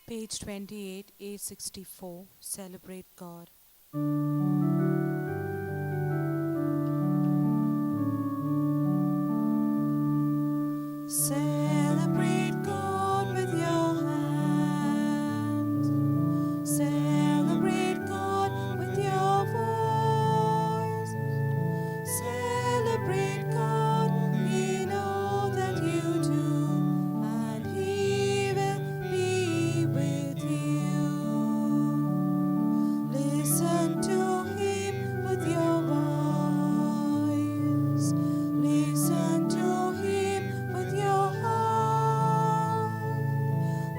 Page 28, 864, Celebrate God. Celebrate God with your hands. Celebrate God with your voice. Celebrate God in all that you do, and He will be with you. Listen to Him with your voice. Listen to Him with your heart.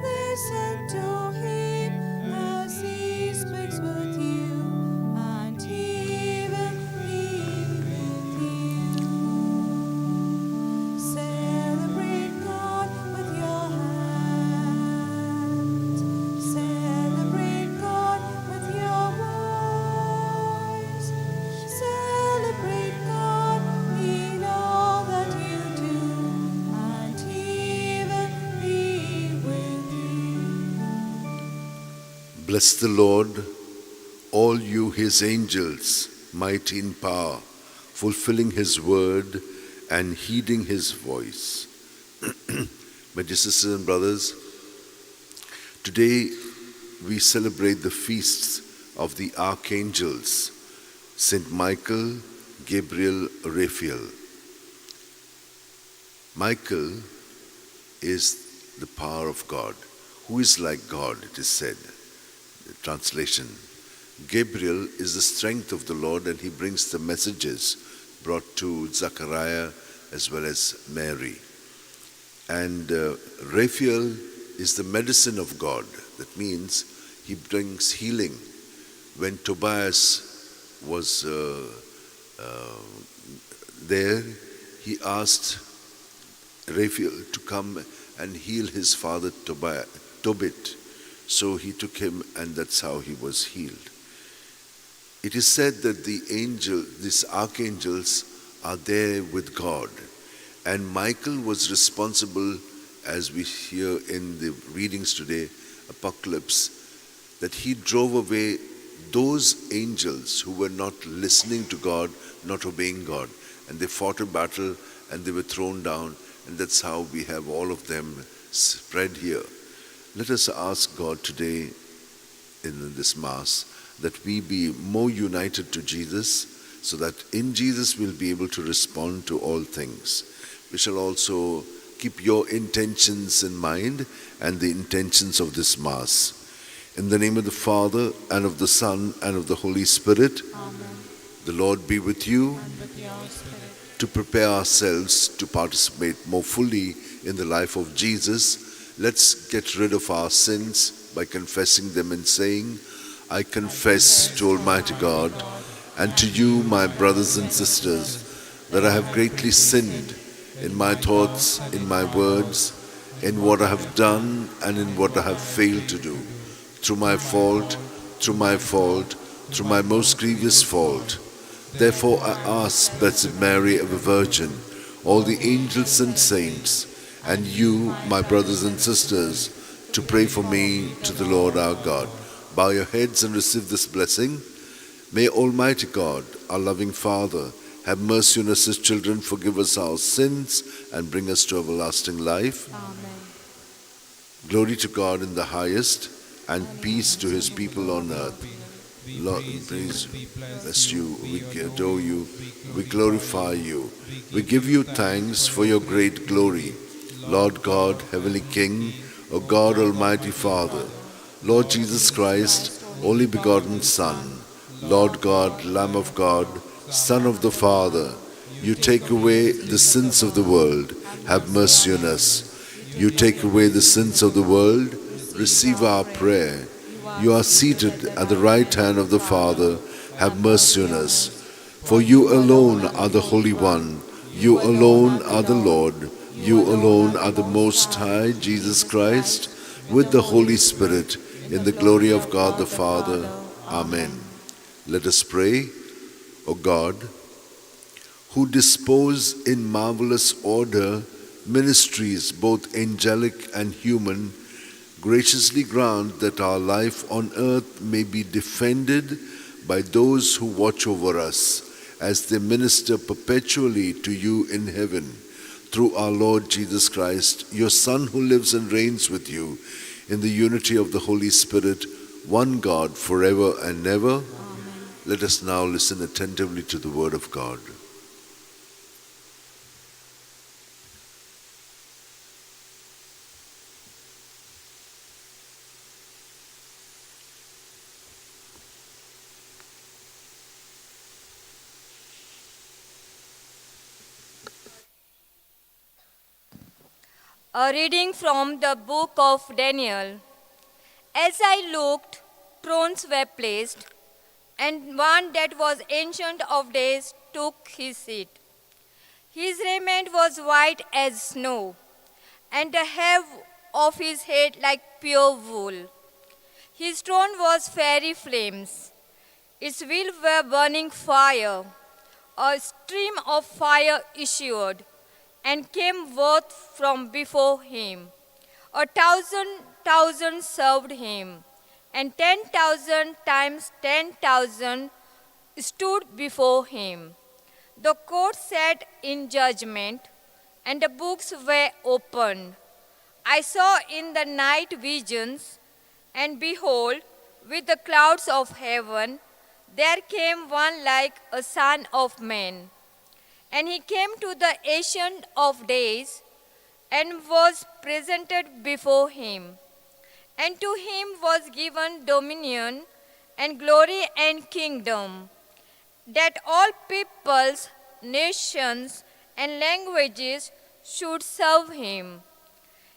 Listen to Him as He speaks with you, and He will be with you. Celebrate God with your hands. Celebrate God with your voice. Celebrate God in all that you do, and He will be with you. Bless the Lord, all you his angels, mighty in power, fulfilling his word and heeding his voice. My dear sisters and brothers, today we celebrate the feasts of the archangels, Saint Michael, Gabriel, Raphael. Michael is the power of God. Who is like God, it is said. The translation. Gabriel is the strength of the Lord, and he brings the messages brought to Zechariah as well as Mary. And Raphael is the medicine of God. That means he brings healing. When Tobias was there, he asked Raphael to come and heal his father Tobit. So he took him, and that's how he was healed. It is said that these archangels are there with God. And Michael was responsible, as we hear in the readings today, Apocalypse, that he drove away those angels who were not listening to God, not obeying God. And they fought a battle and they were thrown down. And that's how we have all of them spread here. Let us ask God today in this Mass that we be more united to Jesus, so that in Jesus we'll be able to respond to all things. We shall also keep your intentions in mind and the intentions of this Mass. In the name of the Father, and of the Son, and of the Holy Spirit. Amen. The Lord be with you. And with your spirit. To prepare ourselves to participate more fully in the life of Jesus, let's get rid of our sins by confessing them and saying, I confess to Almighty God and to you, my brothers and sisters, that I have greatly sinned in my thoughts, in my words, in what I have done and in what I have failed to do, through my fault, through my most grievous fault. Therefore I ask Blessed Mary, ever Virgin, all the angels and saints, and you, my brothers and sisters, to pray for me to the Lord our God. Bow your heads and receive this blessing. May Almighty God, our loving Father, have mercy on us as children, forgive us our sins, and bring us to everlasting life. Amen. Glory to God in the highest, and peace to his people on earth. Lord, praise, bless you, we adore you, we glorify you. We give you thanks for your great glory. Lord God, Heavenly King, O God, Almighty Father, Lord Jesus Christ, only begotten Son, Lord God, Lamb of God, Son of the Father, you take away the sins of the world, have mercy on us. You take away the sins of the world, receive our prayer. You are seated at the right hand of the Father, have mercy on us. For you alone are the Holy One, you alone are the Lord, you alone are the Most High, Jesus Christ, with the Holy Spirit, in the glory of God the Father. Amen. Let us pray. O God, who dispose in marvelous order ministries both angelic and human, Graciously grant that our life on earth may be defended by those who watch over us as they minister perpetually to you in heaven, through our Lord Jesus Christ, your Son, who lives and reigns with you in the unity of the Holy Spirit, one God, forever and ever. Amen. Let us now listen attentively to the word of God. A reading from the book of Daniel. As I looked, thrones were placed, and one that was ancient of days took his seat. His raiment was white as snow, and the hair of his head like pure wool. His throne was fiery flames. Its wheels were burning fire. A stream of fire issued and came forth from before him. 1,000,000 served him, and 10,000 times 10,000 stood before him. The court sat in judgment, and the books were opened. I saw in the night visions, and behold, with the clouds of heaven, there came one like a son of man. And he came to the Ancient of Days and was presented before him. And to him was given dominion and glory and kingdom, that all peoples, nations, and languages should serve him.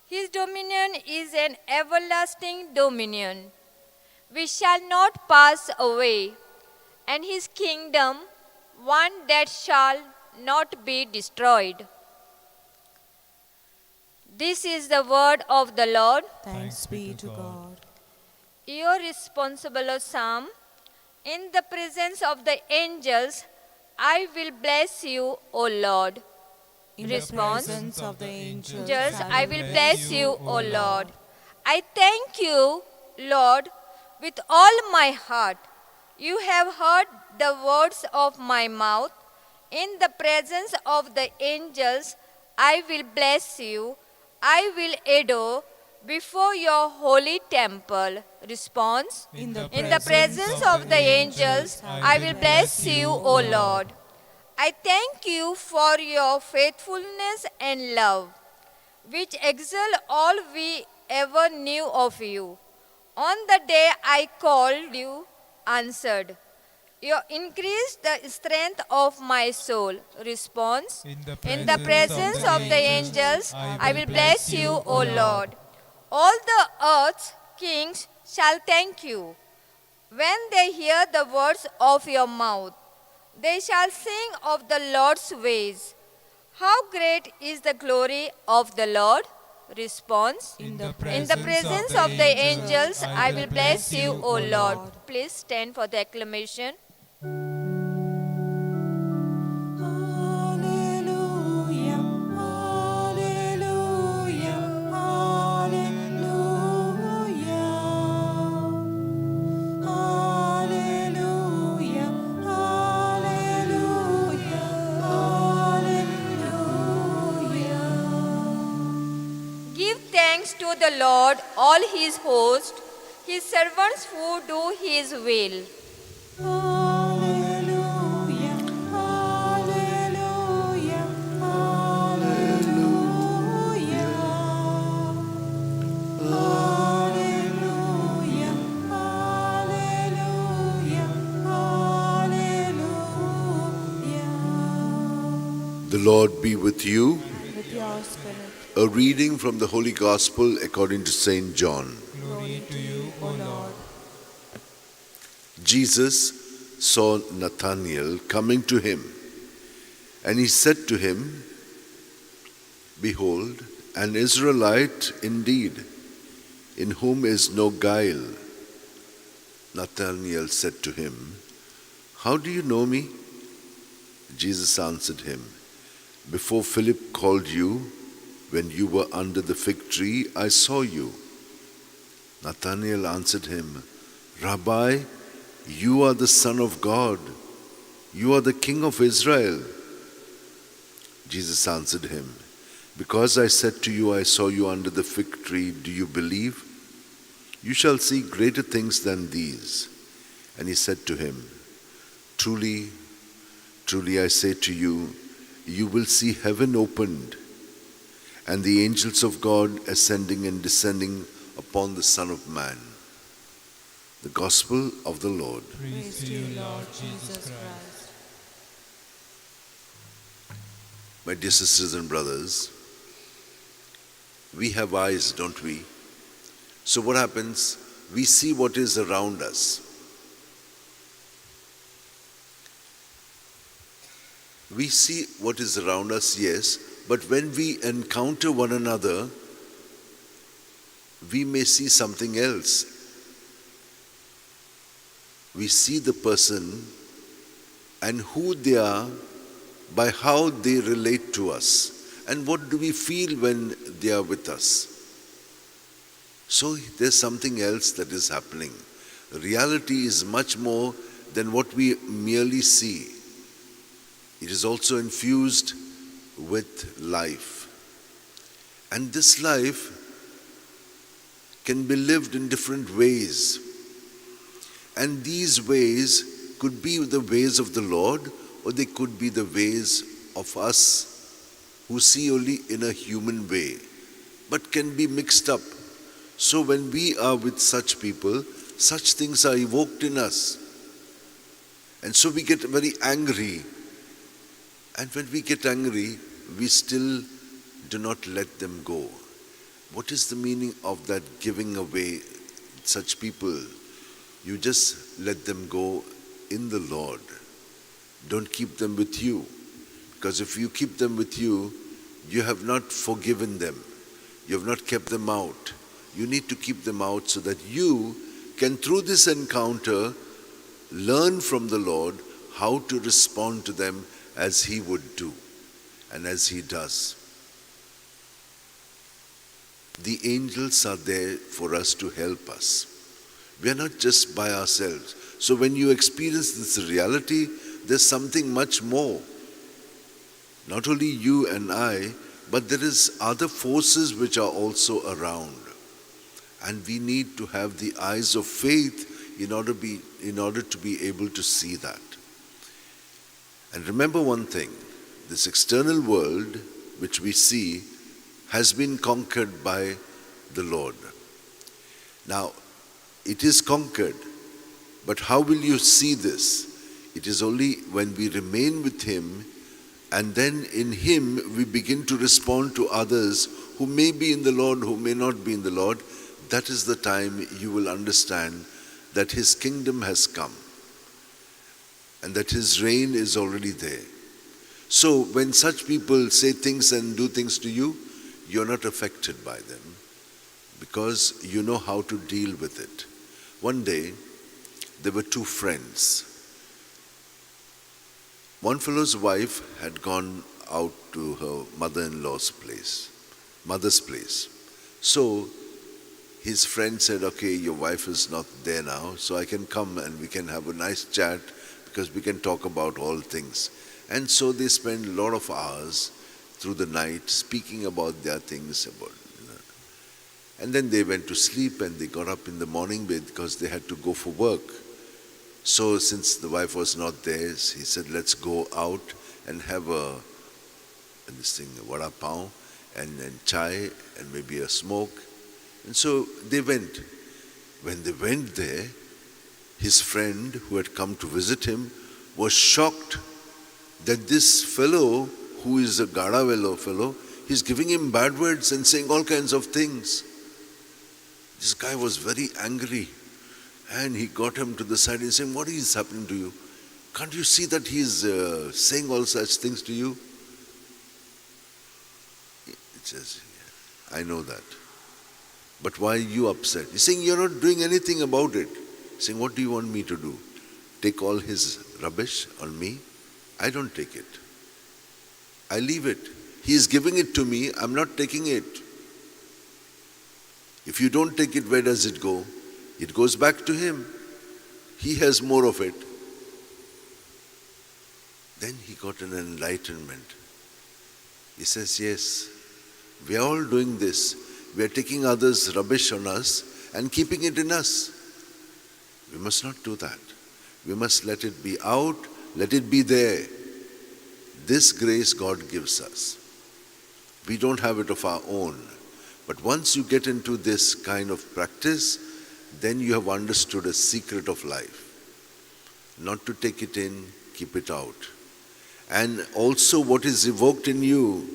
His dominion is an everlasting dominion, which shall not pass away, and his kingdom one that shall not be destroyed. This is the word of the Lord. Thanks be to God. Your responsible psalm. In the presence of the angels, I will bless you, O Lord. In Response. the presence of the angels, Angels, I will bless you, O Lord. I thank you, Lord, with all my heart. You have heard the words of my mouth. In the presence of the angels, I will bless you. I will adore before your holy temple. Response. In the presence of the angels, I will bless you, O Lord. I thank you for your faithfulness and love, which excel all we ever knew of you. On the day I called, you answered. You increased the strength of my soul. Response. In the presence of the angels, I will bless you, O Lord. All the earth's kings shall thank you. When they hear the words of your mouth, they shall sing of the Lord's ways. How great is the glory of the Lord? Response. In the presence of the angels, I will bless you, O Lord. Please stand for the acclamation. Hallelujah, hallelujah, hallelujah. Hallelujah, hallelujah, hallelujah. Give thanks to the Lord, all his hosts, his servants who do his will. Hallelujah, hallelujah, hallelujah. Hallelujah, hallelujah, hallelujah. The Lord be with you. With your spirit, A reading from the Holy Gospel according to Saint John. glory to you, O Lord. Jesus saw Nathanael coming to him, and he said to him, "Behold, an Israelite indeed, in whom is no guile." Nathanael said to him, "How do you know me?" Jesus answered him, "Before Philip called you, when you were under the fig tree, I saw you." Nathanael answered him, Rabbi, you are the Son of God. You are the King of Israel. Jesus answered him, Because I said to you, I saw you under the fig tree, do you believe? You shall see greater things than these. And he said to him, Truly, truly I say to you, you will see heaven opened, and the angels of God ascending and descending upon the Son of Man. The Gospel of the Lord. Praise to you, Lord Jesus Christ. My dear sisters and brothers, we have eyes, don't we? So what happens? We see what is around us. We see what is around us, yes, but when we encounter one another, we may see something else. We see the person and who they are by how they relate to us. And what do we feel when they are with us? So there's something else that is happening. Reality is much more than what we merely see. It is also infused with life. And this life can be lived in different ways. And these ways could be the ways of the Lord, or they could be the ways of us who see only in a human way, but can be mixed up. So when we are with such people, such things are evoked in us. And so we get very angry. And when we get angry, we still do not let them go. What is the meaning of that giving away such people? You just let them go in the Lord. Don't keep them with you. Because if you keep them with you, you have not forgiven them. You have not kept them out. You need to keep them out so that you can, through this encounter, learn from the Lord how to respond to them as He would do and as He does. The angels are there for us to help us. We are not just by ourselves. So when you experience this reality, there's something much more. Not only you and I, but there is other forces which are also around. And we need to have the eyes of faith in order to be able to see that. And remember one thing, this external world which we see has been conquered by the Lord. Now, it is conquered, but how will you see this? It is only when we remain with Him, and then in Him we begin to respond to others who may be in the Lord, who may not be in the Lord. That is the time you will understand that His kingdom has come and that His reign is already there. So when such people say things and do things to you, you're not affected by them because you know how to deal with it. One day, there were two friends. One fellow's wife had gone out to her mother's place. So his friend said, okay, your wife is not there now, so I can come and we can have a nice chat because we can talk about all things. And so they spent a lot of hours through the night speaking about their things. And then they went to sleep and they got up in the morning because they had to go for work. So since the wife was not there, he said, let's go out and have vada pav and chai and maybe a smoke. And so they went. When they went there, his friend who had come to visit him was shocked that this fellow, who is a Gadavello fellow, he's giving him bad words and saying all kinds of things. This guy was very angry. And he got him to the side and said, what is happening to you? Can't you see that he is saying all such things to you? He says, yeah, I know that. But why are you upset? He's saying, you're not doing anything about it. He's saying, what do you want me to do? Take all his rubbish on me? I don't take it. I leave it. He is giving it to me. I'm not taking it. If you don't take it, where does it go? It goes back to him. He has more of it. Then he got an enlightenment. He says, yes, we are all doing this. We are taking others' rubbish on us and keeping it in us. We must not do that. We must let it be out, let it be there. This grace God gives us. We don't have it of our own. But once you get into this kind of practice, then you have understood a secret of life. Not to take it in, keep it out. And also what is evoked in you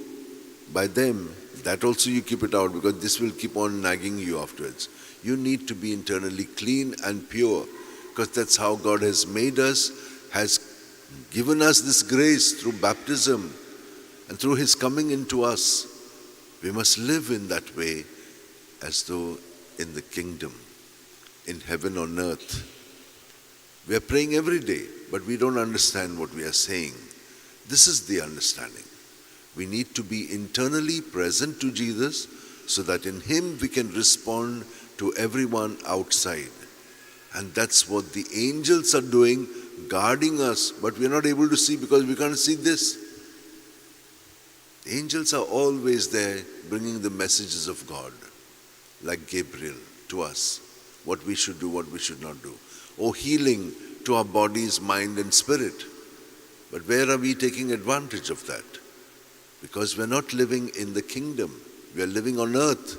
by them, that also you keep it out, because this will keep on nagging you afterwards. You need to be internally clean and pure, because that's how God has made us, has given us this grace through baptism and through His coming into us. We must live in that way as though in the kingdom, in heaven on earth. We are praying every day, but we don't understand what we are saying. This is the understanding. We need to be internally present to Jesus so that in Him we can respond to everyone outside. And that's what the angels are doing, guarding us, but we are not able to see because we can't see this. The angels are always there bringing the messages of God, like Gabriel, to us, what we should do, what we should not do. Or healing to our bodies, mind and spirit. But where are we taking advantage of that? Because we're not living in the kingdom. We are living on earth,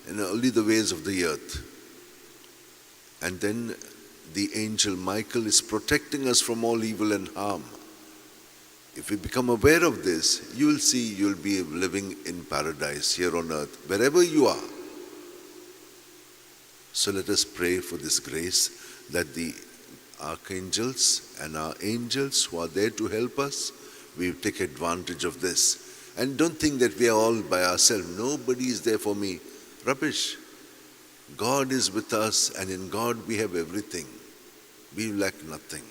in only the ways of the earth. And then the angel Michael is protecting us from all evil and harm. If we become aware of this, you will see you'll be living in paradise here on earth, wherever you are. So let us pray for this grace that the archangels and our angels who are there to help us, we take advantage of this. And don't think that we are all by ourselves. Nobody is there for me. Rubbish. God is with us, and in God we have everything. We lack nothing.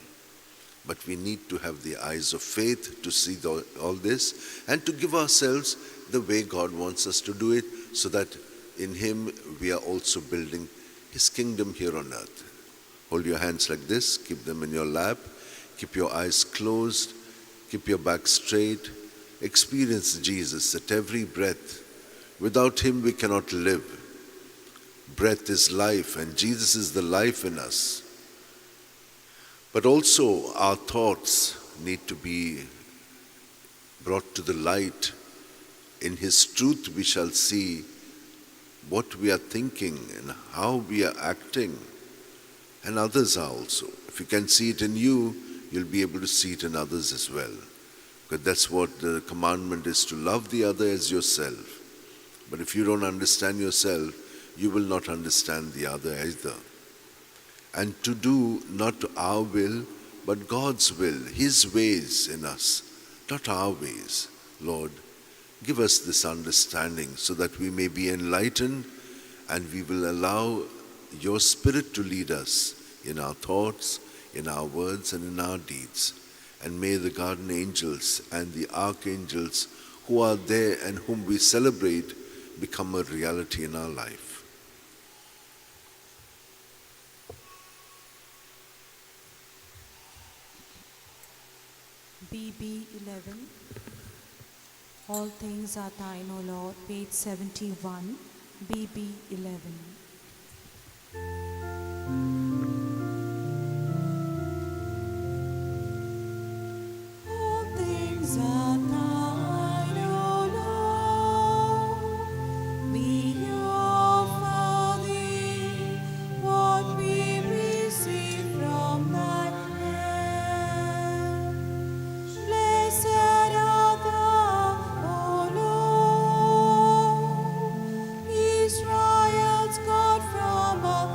But we need to have the eyes of faith to see all this and to give ourselves the way God wants us to do it, so that in Him we are also building His kingdom here on earth. Hold your hands like this, keep them in your lap, keep your eyes closed, keep your back straight. Experience Jesus at every breath. Without Him we cannot live. Breath is life, and Jesus is the life in us. But also our thoughts need to be brought to the light. In His truth we shall see what we are thinking and how we are acting. And others are also. If you can see it in you, you'll be able to see it in others as well. Because that's what the commandment is, to love the other as yourself. But if you don't understand yourself, you will not understand the other either. And to do not our will, but God's will, His ways in us, not our ways. Lord, give us this understanding so that we may be enlightened, and we will allow Your Spirit to lead us in our thoughts, in our words, and in our deeds. And may the guardian angels and the archangels who are there and whom we celebrate become a reality in our life. BB 11. All things are thine, O Lord. Page 71. BB 11. All things are thine, O Lord. We offer thee what we receive from thy hand. Blessed art thou, O Lord, Israel's God from of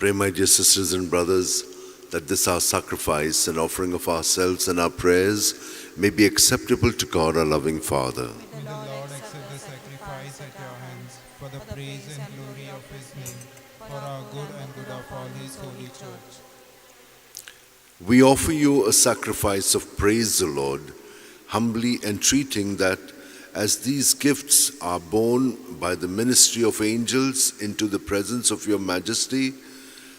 Pray, my dear sisters and brothers, that this our sacrifice and offering of ourselves and our prayers may be acceptable to God, our loving Father. May the Lord accept the sacrifice at your hands for the praise and glory of his name, for our good and good of all his holy church. We offer you a sacrifice of praise, O Lord, humbly entreating that as these gifts are borne by the ministry of angels into the presence of your majesty,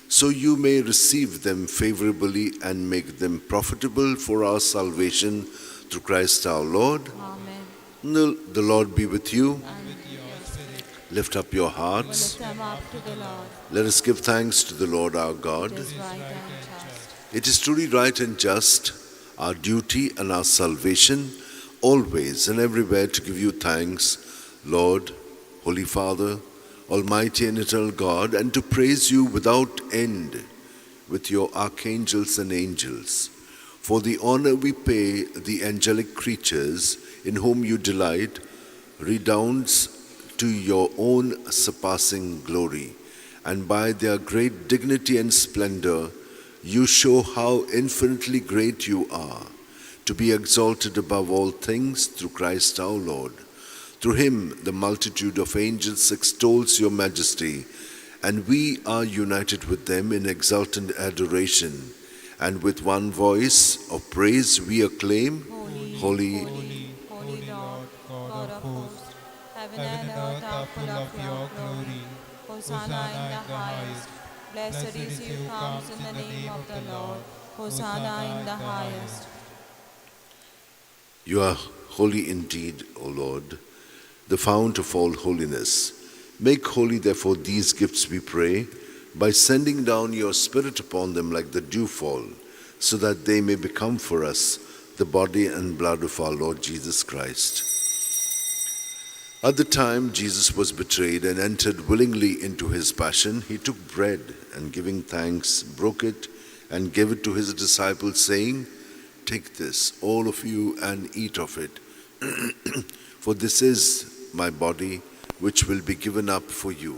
so you may receive them favorably and make them profitable for our salvation through Christ our Lord. Amen. The Lord be with you. And with your spirit, Lift up your hearts. Lift them up to the Lord. Let us give thanks to the Lord our God. It is right and just. It is truly right and just, our duty and our salvation, always and everywhere to give you thanks, Lord, Holy Father, Almighty and eternal God, and to praise you without end with your archangels and angels. For the honor we pay the angelic creatures in whom you delight redounds to your own surpassing glory, and by their great dignity and splendor, you show how infinitely great you are, to be exalted above all things through Christ our Lord. Through him the multitude of angels extols your majesty, and we are united with them in exultant adoration, and with one voice of praise we acclaim, Holy, Holy Lord, God of hosts, heaven and earth are full of your glory. Hosanna in the highest. Blessed is he who comes in the name of the Lord. Hosanna in the highest. You are holy indeed, O Lord, the fount of all holiness. Make holy, therefore, these gifts, we pray, by sending down your Spirit upon them like the dewfall, so that they may become for us the body and blood of our Lord Jesus Christ. At the time Jesus was betrayed and entered willingly into his passion, he took bread and, giving thanks, broke it and gave it to his disciples, saying, "Take this, all of you, and eat of it, for this is my body, which will be given up for you."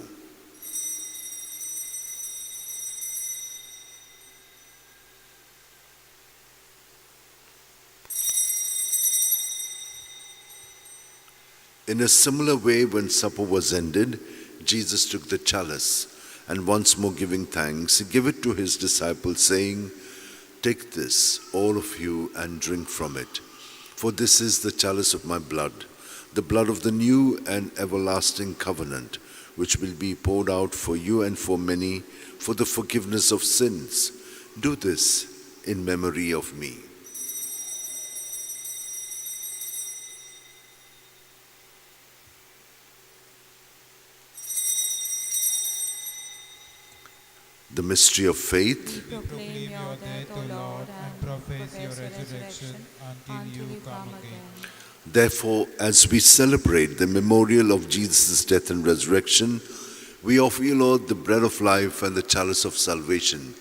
In a similar way, when supper was ended, Jesus took the chalice, and once more giving thanks, he gave it to his disciples, saying, "Take this, all of you, and drink from it. For this is the chalice of my blood, the blood of the new and everlasting covenant, which will be poured out for you and for many for the forgiveness of sins. Do this in memory of me." The mystery of faith. Proclaim your death, O Lord, and profess your resurrection until you come again. Therefore, as we celebrate the memorial of Jesus' death and resurrection, we offer you, Lord, the bread of life and the chalice of salvation,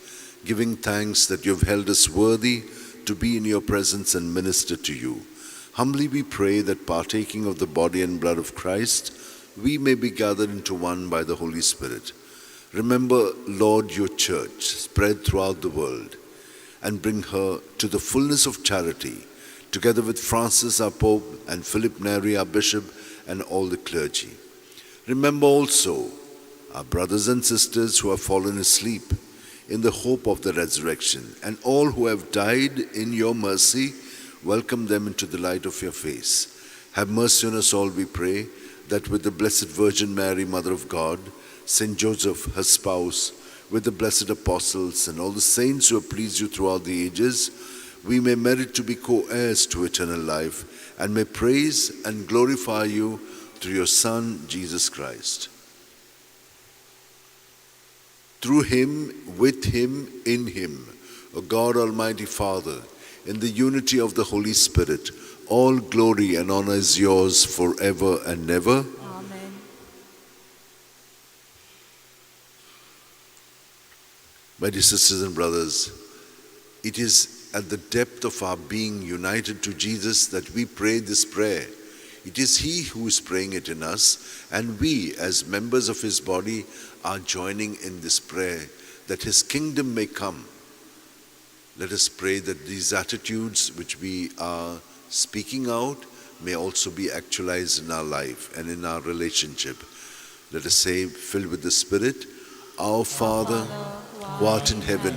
giving thanks that you have held us worthy to be in your presence and minister to you. Humbly we pray that, partaking of the body and blood of Christ, we may be gathered into one by the Holy Spirit. Remember, Lord, your church spread throughout the world, and bring her to the fullness of charity, together with Francis our Pope and Philip Neri our Bishop and all the clergy. Remember also our brothers and sisters who have fallen asleep in the hope of the resurrection, and all who have died in your mercy. Welcome them into the light of your face. Have mercy on us all, we pray, that with the Blessed Virgin Mary, Mother of God, Saint Joseph, her spouse, with the blessed apostles and all the saints who have pleased you throughout the ages, we may merit to be co-heirs to eternal life, and may praise and glorify you through your Son, Jesus Christ. Through him, with him, in him, O God, Almighty Father, in the unity of the Holy Spirit, all glory and honor is yours forever and ever. Amen. My dear sisters and brothers, it is at the depth of our being united to Jesus that we pray this prayer. It is he who is praying it in us, and we, as members of his body, are joining in this prayer that his kingdom may come. Let us pray that these attitudes which we are speaking out may also be actualized in our life and in our relationship. Let us say, filled with the Spirit, Our Father, who art in heaven,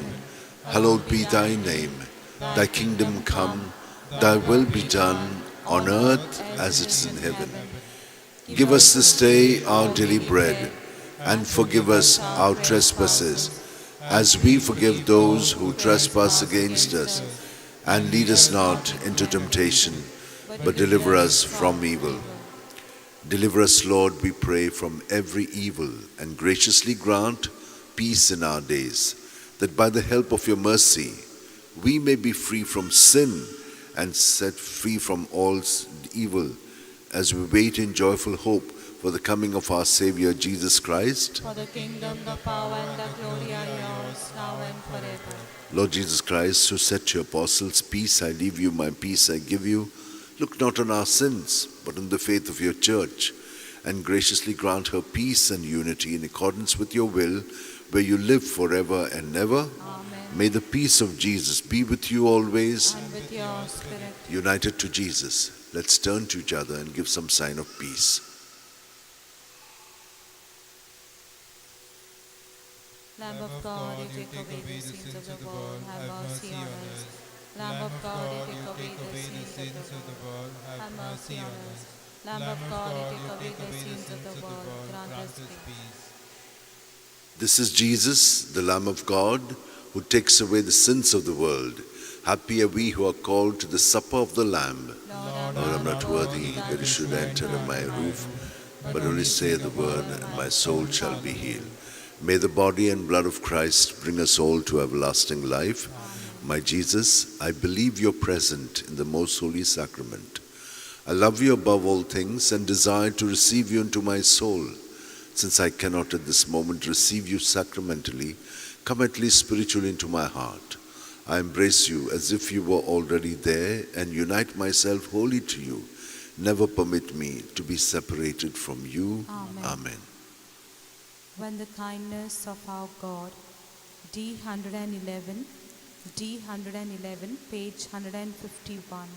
hallowed be thy name. Thy kingdom come, thy will be done on earth as it is in heaven. Give us this day our daily bread, and forgive us our trespasses, as we forgive those who trespass against us. And lead us not into temptation, but deliver us from evil. Deliver us, Lord, we pray, from every evil, and graciously grant peace in our days, that by the help of your mercy we may be free from sin and set free from all evil, as we wait in joyful hope for the coming of our Savior Jesus Christ. For the kingdom, the power, and the glory are yours, now and forever. Lord Jesus Christ, who said to your apostles, Peace I leave you, my peace I give you, look not on our sins, but on the faith of your church, and graciously grant her peace and unity in accordance with your will, where you live forever and ever. Amen. May the peace of Jesus be with you always. And with your spirit. United to Jesus, let's turn to each other and give some sign of peace. Lamb of God, you take away the sins of the world, have mercy on us. Lamb of God, you take away the sins of the world, have mercy on us. Lamb of God, you take away the sins of the world, grant us peace. This is Jesus, the Lamb of God, who takes away the sins of the world. Happy are we who are called to the supper of the Lamb. Lord, I'm not worthy that you should enter under my roof, but only say the word, and my soul shall be healed. May the body and blood of Christ bring us all to everlasting life. My Jesus, I believe you're present in the most holy sacrament. I love you above all things and desire to receive you into my soul. Since I cannot at this moment receive you sacramentally, come at least spiritually into my heart. I embrace you as if you were already there and unite myself wholly to you. Never permit me to be separated from you. Amen. Amen. When the kindness of our God, D111, page 151.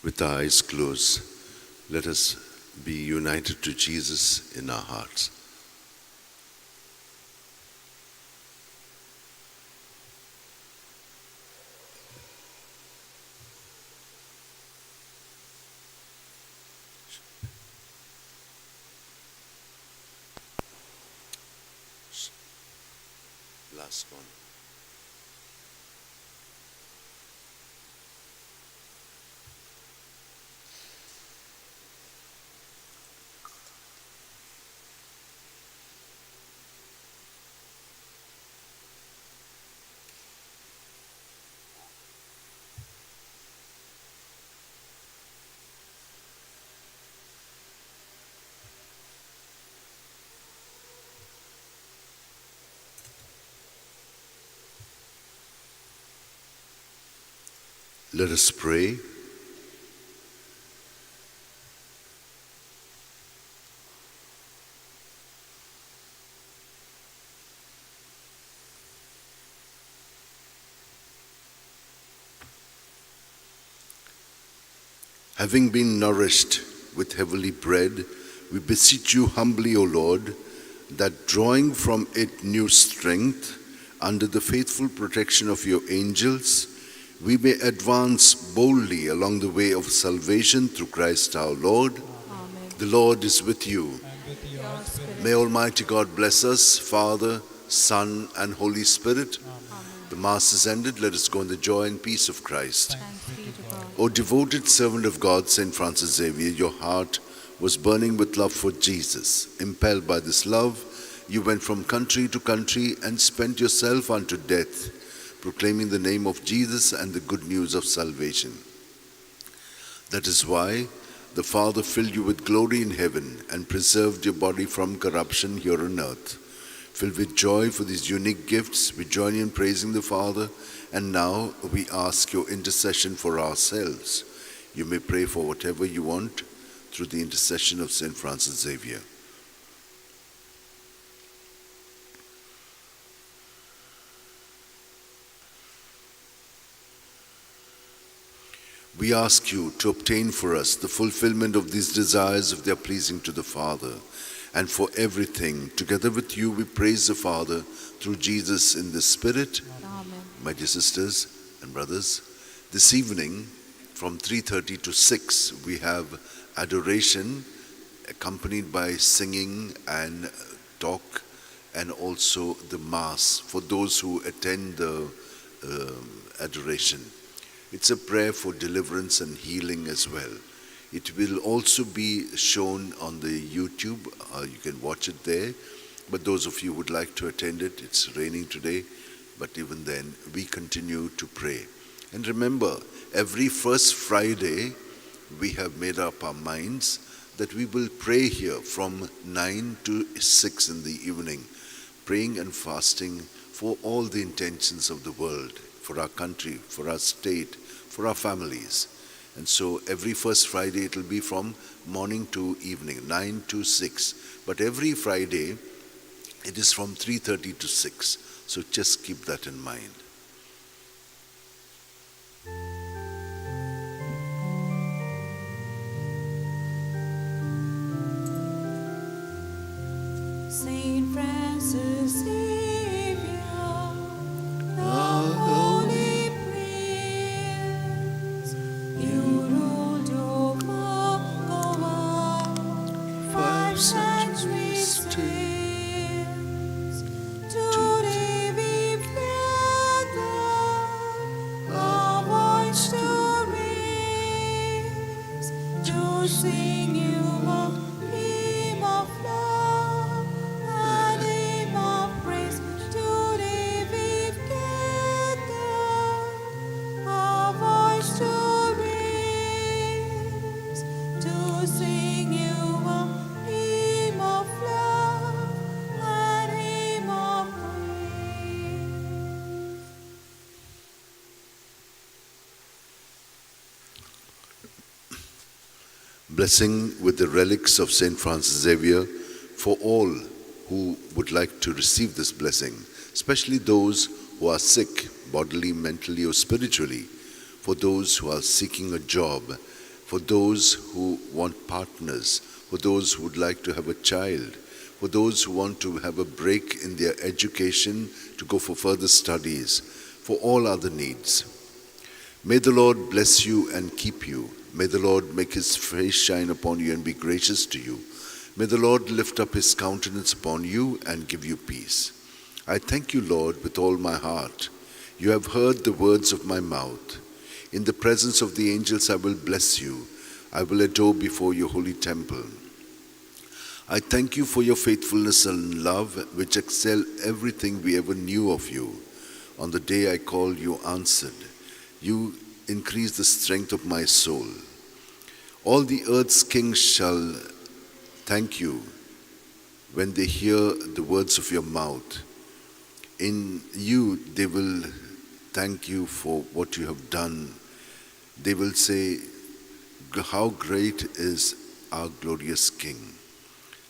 With our eyes closed, let us be united to Jesus in our hearts. Last one. Let us pray. Having been nourished with heavenly bread, we beseech you humbly, O Lord, that drawing from it new strength, under the faithful protection of your angels, we may advance boldly along the way of salvation through Christ our Lord. Amen. The Lord is with you. And with your spirit. May Almighty God bless us, Father, Son, and Holy Spirit. Amen. The Mass is ended. Let us go in the joy and peace of Christ. Thanks be to God. O devoted servant of God, Saint Francis Xavier, your heart was burning with love for Jesus. Impelled by this love, you went from country to country and spent yourself unto death, proclaiming the name of Jesus and the good news of salvation. That is why the Father filled you with glory in heaven and preserved your body from corruption here on earth. Filled with joy for these unique gifts, we join in praising the Father, and now we ask your intercession for ourselves. You may pray for whatever you want through the intercession of Saint Francis Xavier. We ask you to obtain for us the fulfillment of these desires if they are pleasing to the Father. And for everything, together with you, we praise the Father through Jesus in the Spirit. Amen. My dear sisters and brothers, this evening from 3:30 to 6, we have adoration accompanied by singing and talk, and also the Mass for those who attend the adoration. It's a prayer for deliverance and healing as well. It will also be shown on the YouTube. You can watch it there. But those of you who would like to attend it, it's raining today. But even then, we continue to pray. And remember, every first Friday, we have made up our minds that we will pray here from 9 to 6 in the evening, praying and fasting for all the intentions of the world, for our country, for our state, for our families. And so every first Friday it will be from morning to evening, 9 to 6. But every Friday it is from 3:30 to 6. So just keep that in mind. Saint Francis Xavier, Our holy prince, you ruled over 5 centuries since. Today we've gathered our voice to raise, to sing you a hymn of love and hymn of praise. Today we've gathered our voice to raise, to sing you a hymn of love and hymn of praise. Blessing with the relics of Saint Francis Xavier for all who would like to receive this blessing, especially those who are sick, bodily, mentally, or spiritually, for those who are seeking a job, for those who want partners, for those who would like to have a child, for those who want to have a break in their education to go for further studies, for all other needs. May the Lord bless you and keep you. May the Lord make his face shine upon you and be gracious to you. May the Lord lift up his countenance upon you and give you peace. I thank you, Lord, with all my heart. You have heard the words of my mouth. In the presence of the angels I will bless you. I will adore before your holy temple. I thank you for your faithfulness and love, which excel everything we ever knew of you. On the day I called, you answered. You increase the strength of my soul. All the earth's kings shall thank you when they hear the words of your mouth. In you they will thank you for what you have done. They will say, how great is our glorious King.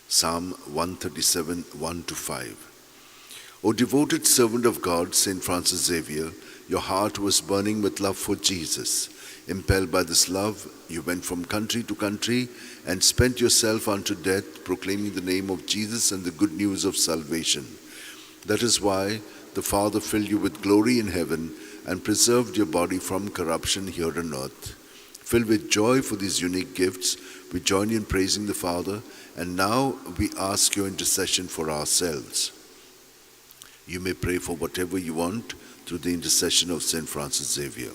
Psalm 137, 1-5. O devoted servant of God, St. Francis Xavier, your heart was burning with love for Jesus. Impelled by this love, you went from country to country and spent yourself unto death, proclaiming the name of Jesus and the good news of salvation. That is why the Father filled you with glory in heaven and preserved your body from corruption here on earth. Filled with joy for these unique gifts, we join in praising the Father, and now we ask your intercession for ourselves. You may pray for whatever you want through the intercession of St. Francis Xavier.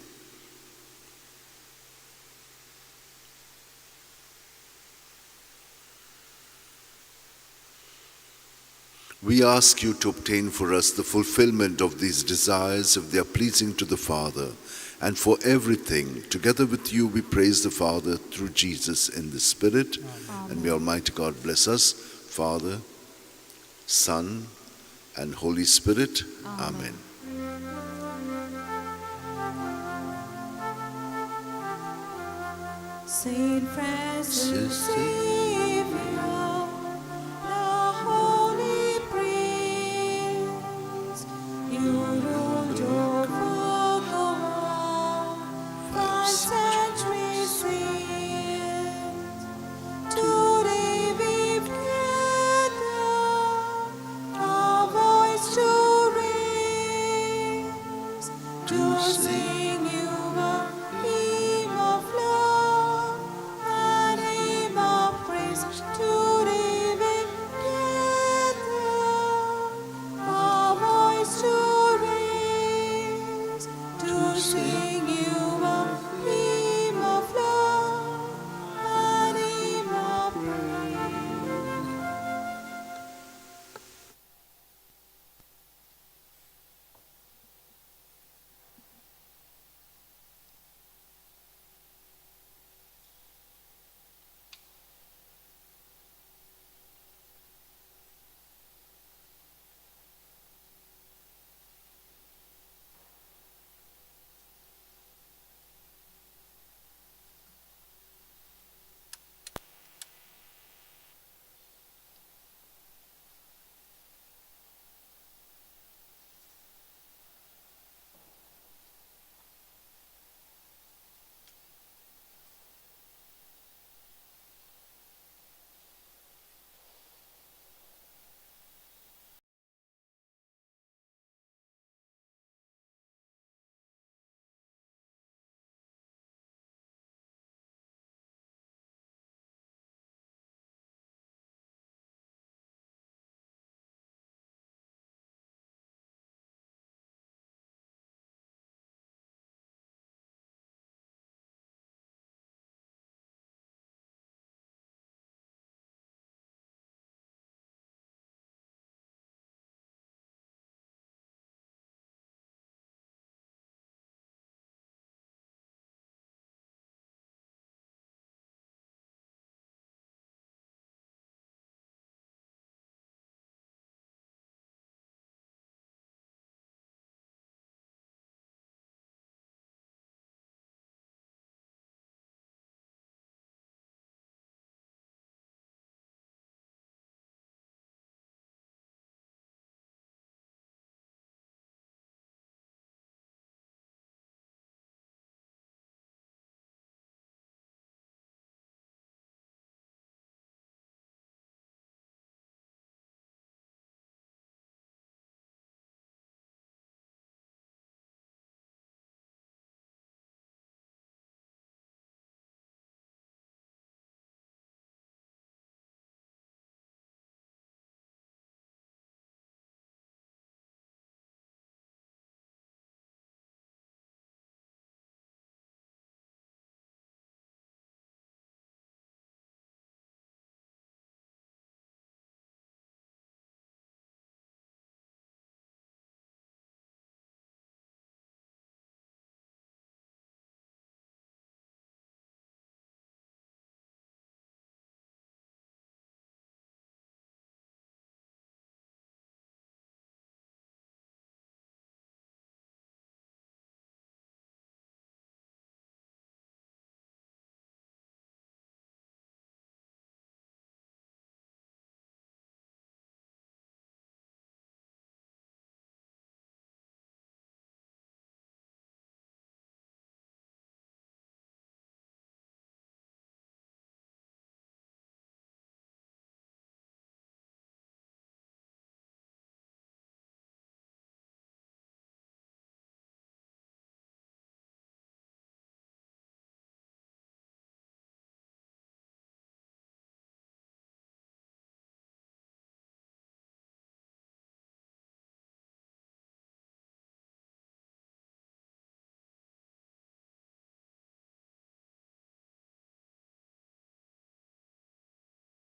We ask you to obtain for us the fulfillment of these desires if they are pleasing to the Father, and for everything, together with you, we praise the Father through Jesus in the Spirit. Amen. And may Almighty God bless us, Father, Son, and Holy Spirit. Amen. Saint Francis Xavier, the Holy Prince, you ruled over the world 5 centuries since. Today we've gathered our voice to raise, to sing